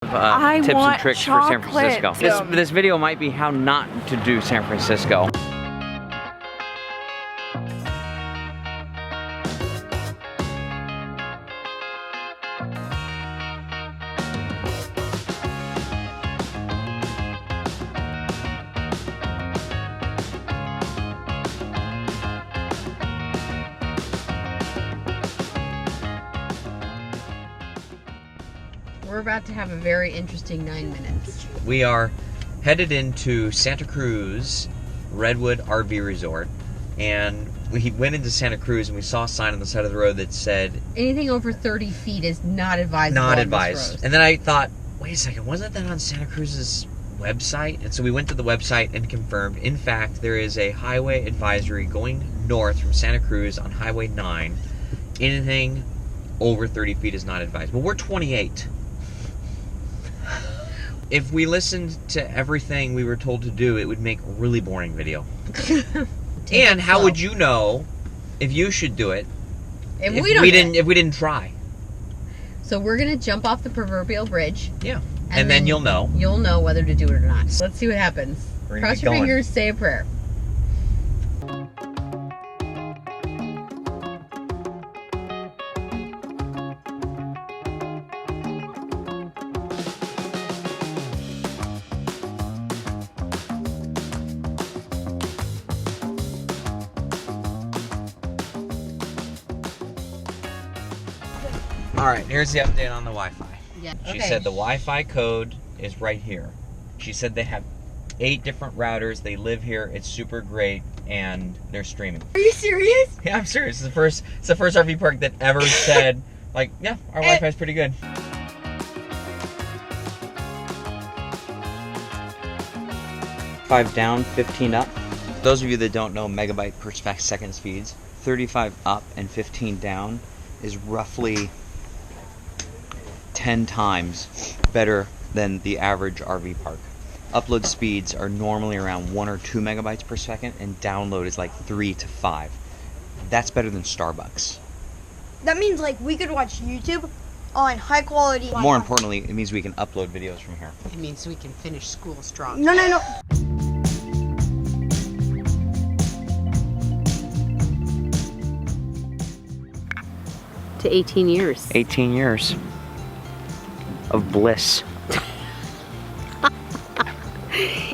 Tips and tricks for San chocolate. Francisco. This video might be how not to do San Francisco. We're about to have a very interesting 9 minutes. We are headed into Santa Cruz Redwood RV Resort, and we went into Santa Cruz and we saw a sign on the side of the road that said anything over 30 feet is not advised. Not advised. And then I thought, wait a second, wasn't that on Santa Cruz's website? And so we went to the website and confirmed, in fact, there is a highway advisory going north from Santa Cruz on Highway 9. Anything over 30 feet is not advised. But we're 28. If we listened to everything we were told to do, it would make a really boring video. And how would you know if you should do it if we didn't try? So we're gonna jump off the proverbial bridge. Yeah. And then you'll know. You'll know whether to do it or not. So let's see what happens. Cross your fingers, say a prayer. Alright, here's the update on the Wi-Fi. Yeah. She said the Wi-Fi code is right here. She said they have 8 different routers. They live here. It's super great, and they're streaming. Are you serious? Yeah, I'm serious. It's the first RV park that ever said, like, yeah, our Wi-Fi is pretty good. Five down, 15 up. Those of you that don't know megabyte per second speeds, 35 up and 15 down is roughly 10 times better than the average RV park. Upload speeds are normally around 1 or 2 megabytes per second, and download is like 3 to 5. That's better than Starbucks. That means like we could watch YouTube on high quality. More importantly, it means we can upload videos from here. It means we can finish school strong. No. To 18 years. 18 years of bliss.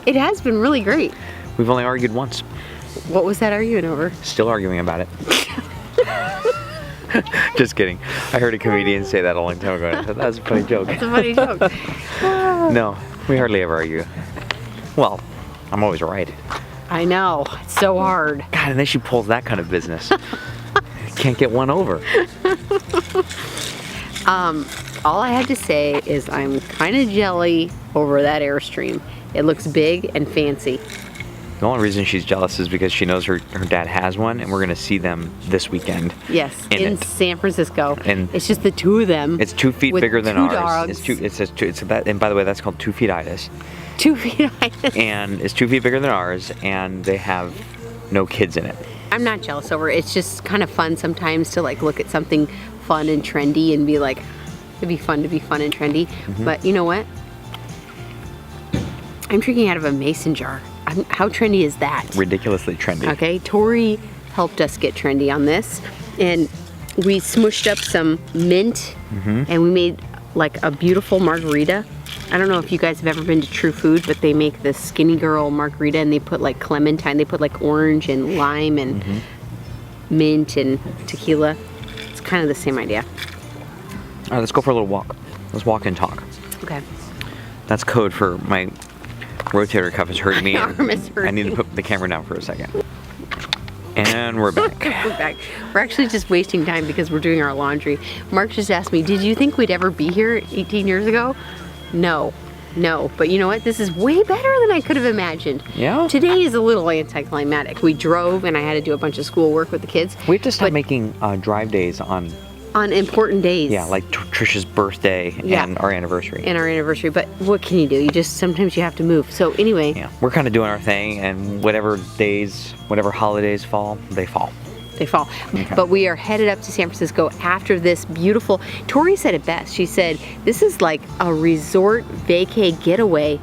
It has been really great. We've only argued once. What was that arguing over? Still arguing about it. Just kidding. I heard a comedian say that a long time ago. I thought that was a funny joke. It's a funny joke. No, we hardly ever argue. Well, I'm always right. I know. It's so hard. God, and then she pulls that kind of business. Can't get one over. All I have to say is I'm kind of jelly over that Airstream. It looks big and fancy. The only reason she's jealous is because she knows her dad has one, and we're going to see them this weekend. Yes, in San Francisco. And it's just the 2 of them. It's 2 feet bigger than ours. Dogs. And by the way, that's called 2 feet-itis. 2 feet-itis. And it's 2 feet bigger than ours, and they have no kids in it. I'm not jealous over it. It's just kind of fun sometimes to like look at something fun and trendy and be like, it'd be fun to be fun and trendy. Mm-hmm. But you know what? I'm drinking out of a mason jar. How trendy is that? Ridiculously trendy. Okay, Tori helped us get trendy on this, and we smushed up some mint, and we made like a beautiful margarita. I don't know if you guys have ever been to True Food, but they make this Skinny Girl margarita, and they put like clementine, they put like orange and lime and mint and tequila. It's kind of the same idea. All right, let's go for a little walk. Let's walk and talk. Okay. That's code for my rotator cuff is hurting me. My arm is hurting. I need to put the camera down for a second. And we're back. We're back. We're actually just wasting time because we're doing our laundry. Mark just asked me, did you think we'd ever be here 18 years ago? No. But you know what? This is way better than I could have imagined. Yeah? Today is a little anticlimactic. We drove and I had to do a bunch of schoolwork with the kids. We have to stop making drive days on important days. Yeah, like Trisha's birthday and our anniversary. But what can you do? Sometimes you have to move. So anyway. Yeah, we're kind of doing our thing, and whatever days, whatever holidays fall, they fall. They fall. Okay. But we are headed up to San Francisco after this beautiful, Tori said it best. She said, this is like a resort vacay getaway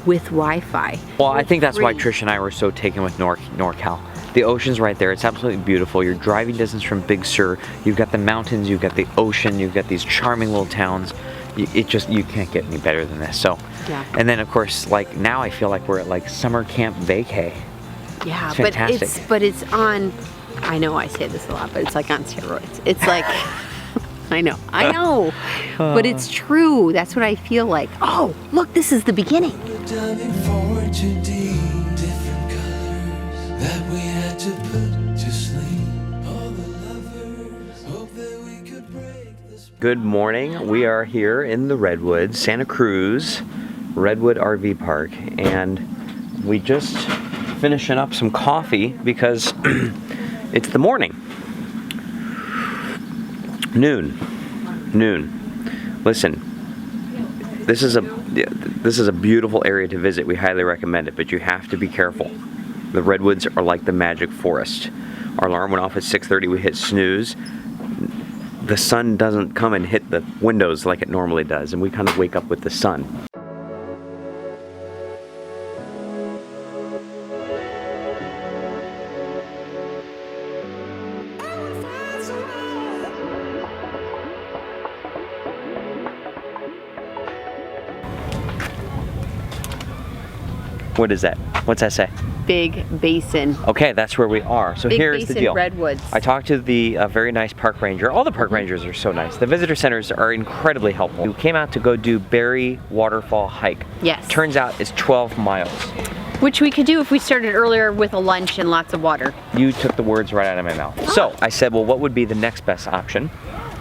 with Wi-Fi. Well, I think that's why Free. Trish and I were so taken with NorCal. The ocean's right there. It's absolutely beautiful. You're driving distance from Big Sur. You've got the mountains. You've got the ocean. You've got these charming little towns. You can't get any better than this. So, Yeah. And then of course, like now I feel like we're at like summer camp vacay. Yeah, It's fantastic. but it's on, I know I say this a lot, but it's like on steroids. It's like, I know, but it's true. That's what I feel like. Oh, look, this is the beginning. Diving forward too deep, different colors that we had to put to sleep. All the lovers hope that we could break this. Good morning. We are here in the Redwoods, Santa Cruz, Redwood RV Park, and we just finishing up some coffee because it's the morning. Noon. Listen, this is a beautiful area to visit. We highly recommend it, but you have to be careful. The Redwoods are like the magic forest. Our alarm went off at 6:30. We hit snooze. The sun doesn't come and hit the windows like it normally does, and we kind of wake up with the sun. What is that? What's that say? Big Basin. Okay, that's where we are. So Big here's the Basin deal. Redwoods. I talked to the very nice park ranger. All the park rangers are so nice. The visitor centers are incredibly helpful. We came out to go do Berry Waterfall hike. Yes. Turns out it's 12 miles. Which we could do if we started earlier with a lunch and lots of water. You took the words right out of my mouth. So I said, well, what would be the next best option?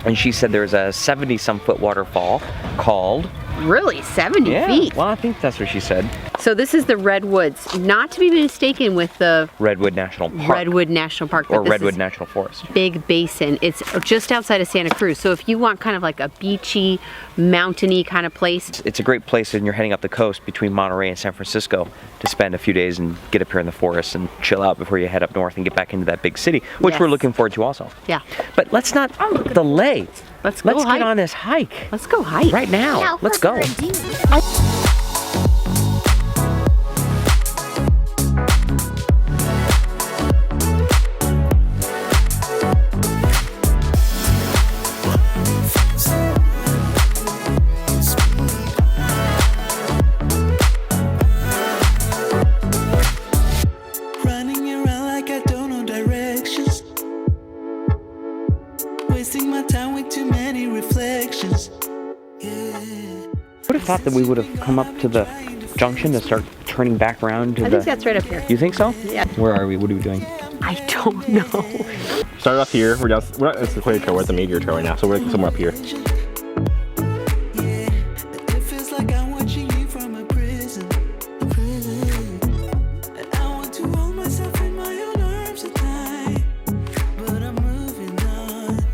And she said there's a 70-some foot waterfall called... Really, 70 Yeah, feet. well, I think that's what she said. So this is the Redwoods, not to be mistaken with the Redwood National Park. Redwood National Park. Or but this Redwood is National Forest. Big Basin. It's just outside of Santa Cruz. So if you want kind of like a beachy, mountainy kind of place. It's a great place when you're heading up the coast between Monterey and San Francisco to spend a few days and get up here in the forest and chill out before you head up north and get back into that big city, which Yes. we're looking forward to also. Yeah. But let's not delay. Let's go Let's hike. get on this hike Let's go hike. right now. Let's go. Running around like I don't know directions. Wasting my time with too many reflections. Yeah. I would have thought that we would have come up to the junction to start turning back around to I the... think that's right up here. You think so? Yeah. Where are we? What are we doing? I don't know. Started off here. We're not at Sequoia Trail. We're at the Meteor Trail right now, so we're somewhere up here. Yeah. It feels like I'm watching you from a prison. And I want to hold myself in my own arms at night. But I'm moving on.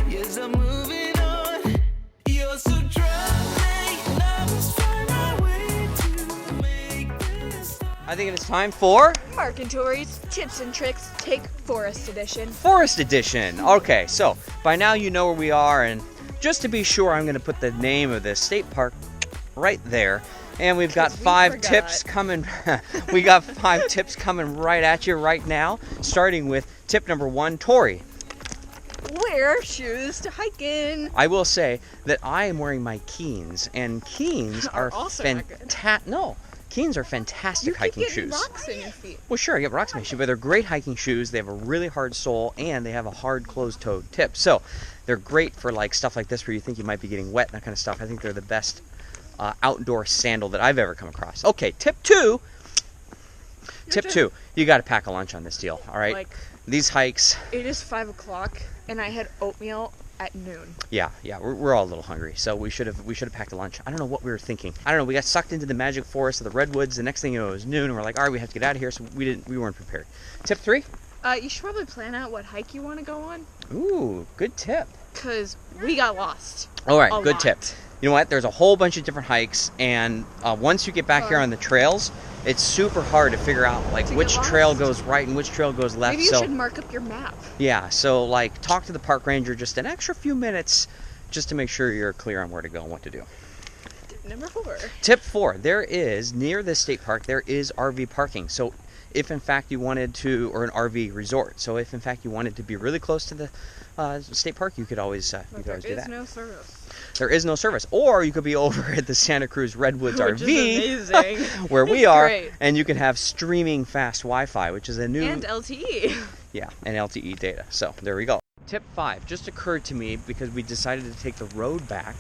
Yes, I'm moving on. You're so drunk, and I must find my way to make this stop. I think it is time for Mark and Tori's Tips and Tricks Take Forest Edition. Forest Edition. Okay, so by now you know where we are, and just to be sure, I'm going to put the name of this state park right there. And we've got 5 forgot. tips coming. We got 5 tips coming right at you right now. Starting with tip number 1, Tori. Wear shoes to hike in. I will say that I am wearing my Keens, and Keens are also not good. fantastic. No, Keens are fantastic You keep hiking getting shoes. rocks in your feet. Well, sure, I get rocks in my shoe, but they're great hiking shoes. They have a really hard sole, and they have a hard closed-toed tip. So they're great for like stuff like this where you think you might be getting wet and that kind of stuff. I think they're the best outdoor sandal that I've ever come across. Okay, tip 2. Tip 2, you got to pack a lunch on this deal, all right? Like, These hikes, it is 5 o'clock, and I had oatmeal at noon. yeah, we're all a little hungry, so we should have packed a lunch. I don't know what we were thinking. I don't know. We got sucked into the magic forest of the redwoods. The next thing you know, it was noon, and we're like, all right, we have to get out of here. So we weren't prepared. Tip 3. You should probably plan out what hike you want to go on, Ooh, good tip. because we got lost. All right, A good lot. tip. You know what? There's a whole bunch of different hikes, and once you get back here on the trails, it's super hard to figure out like To which get trail lost. goes right and which trail goes left. Maybe you so should mark up your map. yeah, so like talk to the park ranger just an extra few minutes just to make sure you're clear on where to go and what to do. Number 4. Tip 4, there is, near this state park, there is RV parking. So if in fact you wanted to, or an RV resort, so if in fact you wanted to be really close to the state park, you could always, do that. There is no service. There is no service. Or you could be over at the Santa Cruz Redwoods Which RV, is amazing. where we are, Great. and you can have streaming fast Wi-Fi, which is a new... And LTE. Yeah, and LTE data. So there we go. Tip 5 just occurred to me because we decided to take the road back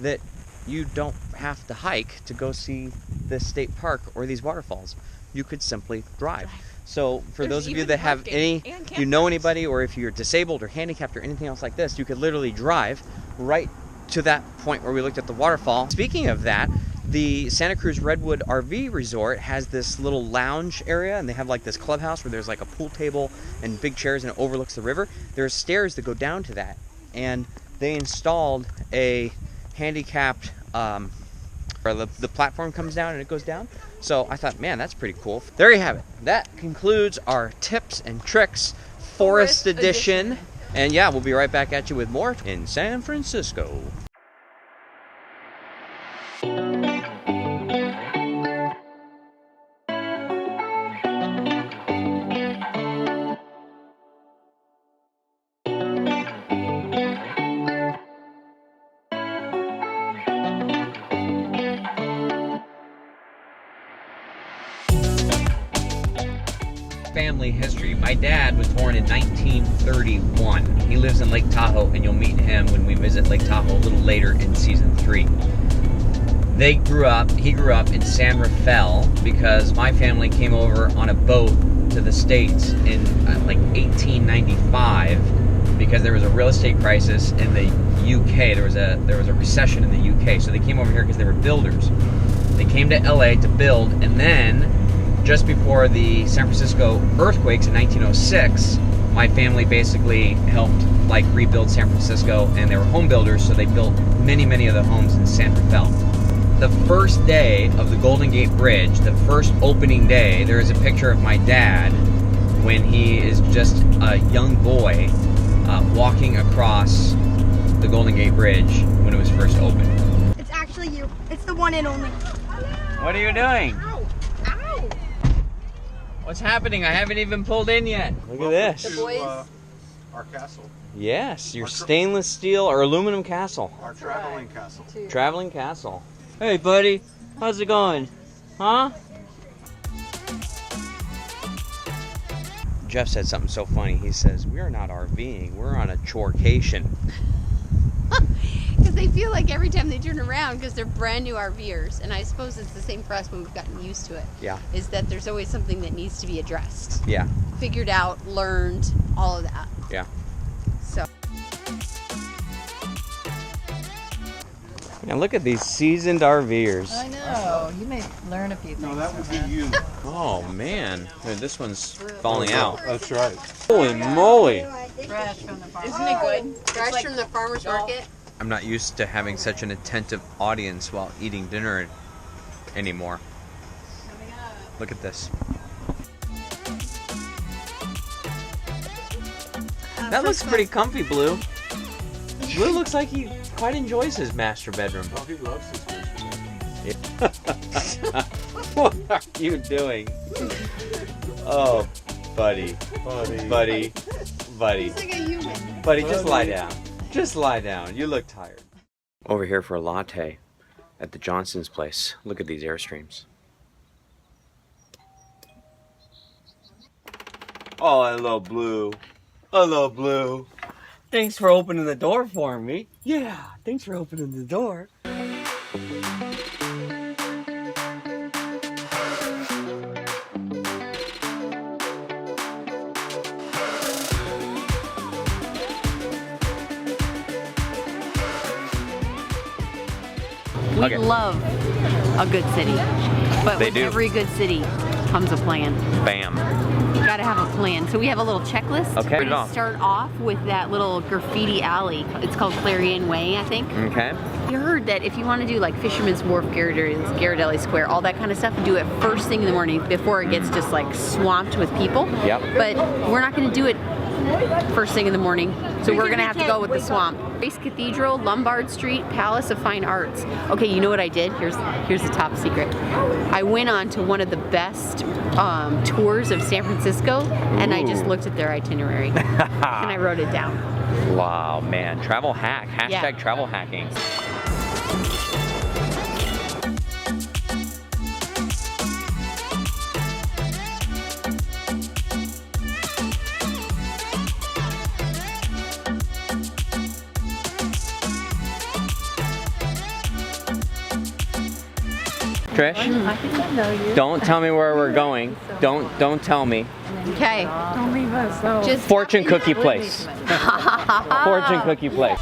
that you don't have to hike to go see this state park or these waterfalls. You could simply drive. So for There's those of you even that have parking any, and you know campgrounds. anybody, or if you're disabled or handicapped or anything else like this, you could literally drive right to that point where we looked at the waterfall. Speaking of that, the Santa Cruz Redwood RV Resort has this little lounge area, and they have like this clubhouse where there's like a pool table and big chairs and it overlooks the river. There's stairs that go down to that, and they installed a handicapped where the platform comes down and it goes down. So I thought, man, that's pretty cool. There you have it. That concludes our tips and tricks Forest Edition. And yeah, we'll be right back at you with more in San Francisco. Family history. My dad was born in 1931. He lives in Lake Tahoe, and you'll meet him when we visit Lake Tahoe a little later in season 3. He grew up in San Rafael because my family came over on a boat to the States in like 1895 because there was a real estate crisis in the UK. There was a recession in the UK, so they came over here because they were builders. They came to LA to build, and then just before the San Francisco earthquakes in 1906, my family basically helped like rebuild San Francisco, and they were home builders, so they built many of the homes in San Rafael. The first day of the Golden Gate Bridge, the first opening day, there is a picture of my dad when he is just a young boy walking across the Golden Gate Bridge when it was first opened. It's actually you. It's the one and only. What are you doing? Ow! What's happening? I haven't even pulled in yet. Look at this. The boys. Our castle, Yes, your stainless steel or aluminum castle. our traveling castle. Traveling castle. Hey, buddy. How's it going? Huh? Jeff said something so funny. He says, we're not RVing. We're on a chorecation. Because they feel like every time they turn around, because they're brand new RVers, and I suppose it's the same for us when we've gotten used to it, Yeah. is that there's always something that needs to be addressed. Yeah. Figured out, learned, all of that. Yeah. So. Now look at these seasoned RVers. I know. You may learn a few things. No, that would be from you. Oh, man. Dude, this one's falling out. That's right. Holy moly. Fresh from the farm. Isn't it good? Fresh from the farmer's market. I'm not used to having such an attentive audience while eating dinner anymore. Look at this. That looks pretty comfy, Blue. Blue looks like he quite enjoys his master bedroom. Oh, he loves his fish. What are you doing? Oh, buddy. Buddy. He's like a human. Buddy, just lie down. Just lie down. You look tired. Over here for a latte at the Johnson's place. Look at these Airstreams. Oh, I love Blue. I love Blue. Thanks for opening the door for me. Yeah, thanks for opening the door. We Okay. love a good city, but They with do. every good city comes a plan. Bam. You gotta have a plan. So we have a little checklist. Okay. We're Read it gonna off. start off with that little graffiti alley. It's called Clarion Way, I think. Okay. You heard that if you want to do like Fisherman's Wharf, Ghirardelli Square, all that kind of stuff, do it first thing in the morning before it gets just like swamped with people. Yep. But we're not going to do it first thing in the morning, so we're going to have to go with the swamp. Grace Cathedral, Lombard Street, Palace of Fine Arts. Okay, you know what I did? Here's the top secret. I went on to one of the best tours of San Francisco, and I just looked at their itinerary, and I wrote it down. Wow, man. Travel hack. Hashtag Yeah. travel hacking. Trish, I think I know you. don't tell me where we're going. Don't tell me. Okay. Don't leave us though. Just Fortune cookie place. Fortune cookie place.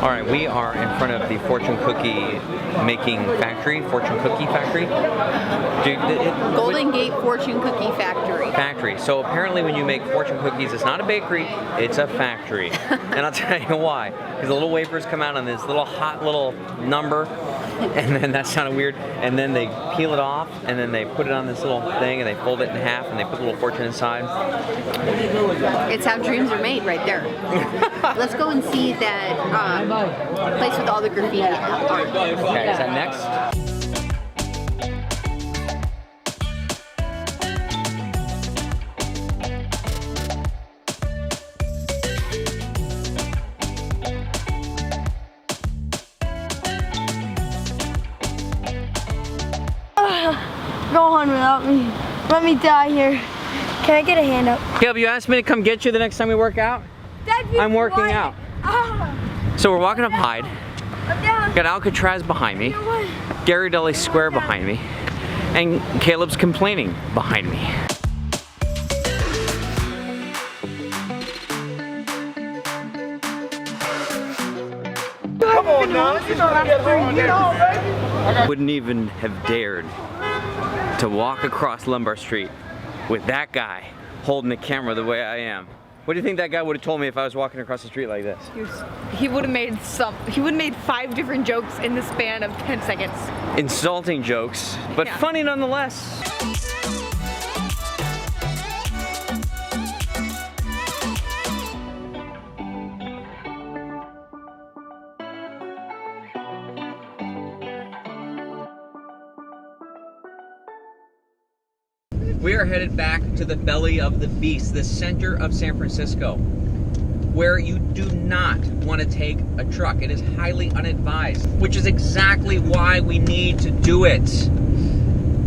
All right, we are in front of the fortune cookie making factory, fortune cookie factory. Golden Gate Fortune Cookie Factory. Factory. So apparently when you make fortune cookies, it's not a bakery, it's a factory. And I'll tell you why. Because the little wafers come out on this little hot little number, and then that sounded weird, and then they peel it off, and then they put it on this little thing, and they fold it in half, and they put a little fortune inside. It's how dreams are made right there. Let's go and see that place with all the graffiti art. Okay, is that next? Go on without me. Let me die here. Can I get a hand up? Caleb, you asked me to come get you the next time we work out? I'm working out. So we're walking up Hyde. Got Alcatraz behind me. Ghirardelli Square behind me. And Caleb's complaining behind me. Come on now. Wouldn't even have dared to walk across Lombard Street with that guy holding the camera the way I am. What do you think that guy would have told me if I was walking across the street like this? He would have made 5 different jokes in the span of 10 seconds. Insulting jokes, but Yeah. funny nonetheless. We are headed back to the belly of the beast, the center of San Francisco, where you do not want to take a truck. It is highly unadvised, which is exactly why we need to do it.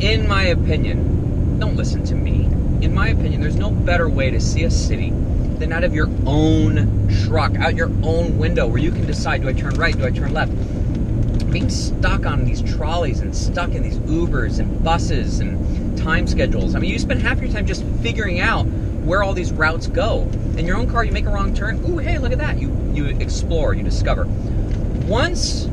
In my opinion, don't listen to me. In my opinion, there's no better way to see a city than out of your own truck, out your own window, where you can decide, do I turn right, do I turn left? Being stuck on these trolleys and stuck in these Ubers and buses and time schedules. I mean, you spend half your time just figuring out where all these routes go. In your own car, you make a wrong turn. Ooh, hey, look at that. You explore, you discover. Once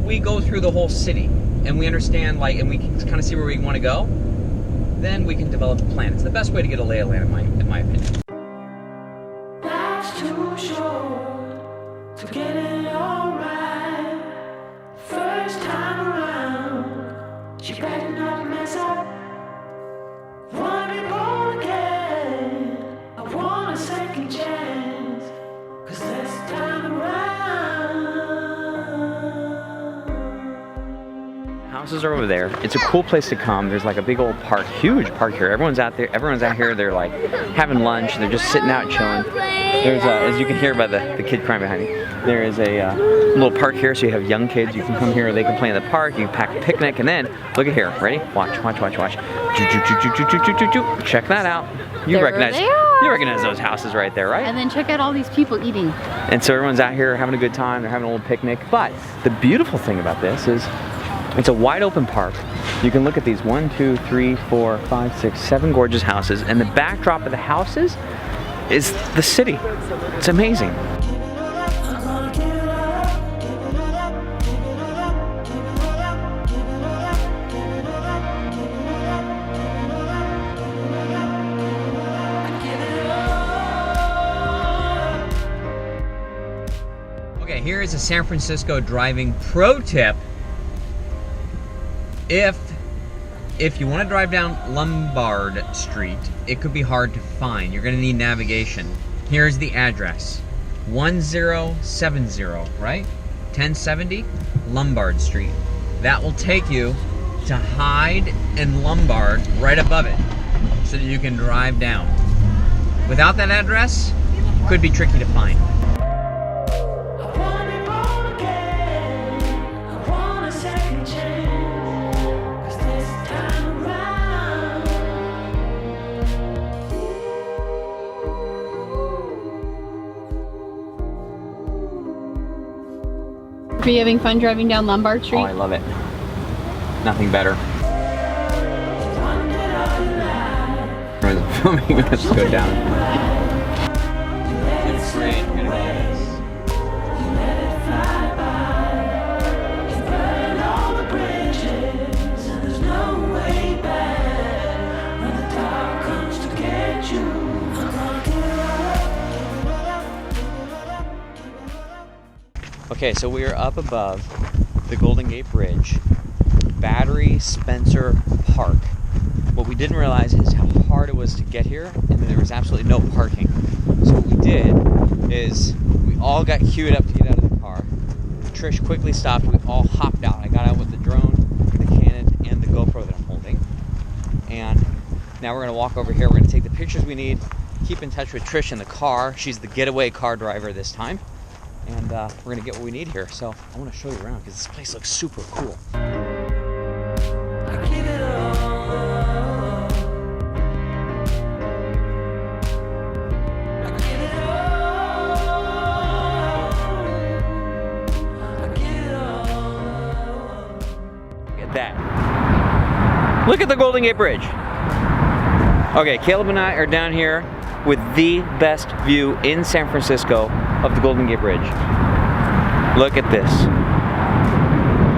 we go through the whole city and we understand, and we can kind of see where we want to go, then we can develop a plan. It's the best way to get a lay of land, in my opinion. Life's too short to get it all right. First time around, you better not mess up. Wanna be born again, I want a second chance, 'cause this time around. Houses are over there. It's a cool place to come. There's like a big old park, huge park here. Everyone's out there. Everyone's out here. They're like having lunch. They're just sitting out chilling. There's as you can hear by the kid crying behind me, there is a little park here. So you have young kids. You can come here. They can play in the park. You can pack a picnic, and then look at here. Ready? Watch, watch, watch, watch. Check that out. You There recognize. they are. You recognize those houses right there, right? And then check out all these people eating. And so everyone's out here having a good time. They're having a little picnic. But the beautiful thing about this is it's a wide open park. You can look at these 1, 2, 3, 4, 5, 6, 7 gorgeous houses. And the backdrop of the houses is the city. It's amazing. Okay, here is a San Francisco driving pro tip. If you want to drive down Lombard Street, it could be hard to find. You're going to need navigation. Here's the address. 1070, right? 1070 Lombard Street. That will take you to Hyde and Lombard right above it so that you can drive down. Without that address, it could be tricky to find. Are you having fun driving down Lombard Street? Oh, I love it. Nothing better. For the filming, let's go down. It's great. Okay, so we are up above the Golden Gate Bridge, Battery Spencer Park. What we didn't realize is how hard it was to get here, and that there was absolutely no parking. So what we did is we all got queued up to get out of the car. Trish quickly stopped. We all hopped out. I got out with the drone, the Canon, and the GoPro that I'm holding. And now we're going to walk over here. We're going to take the pictures we need, keep in touch with Trish in the car. She's the getaway car driver this time. And we're going to get what we need here. So I want to show you around because this place looks super cool. That. Look at the Golden Gate Bridge. Okay, Caleb and I are down here with the best view in San Francisco of the Golden Gate Bridge. Look at this.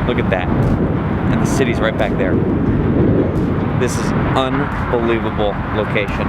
Look at that. And the city's right back there. This is an unbelievable location.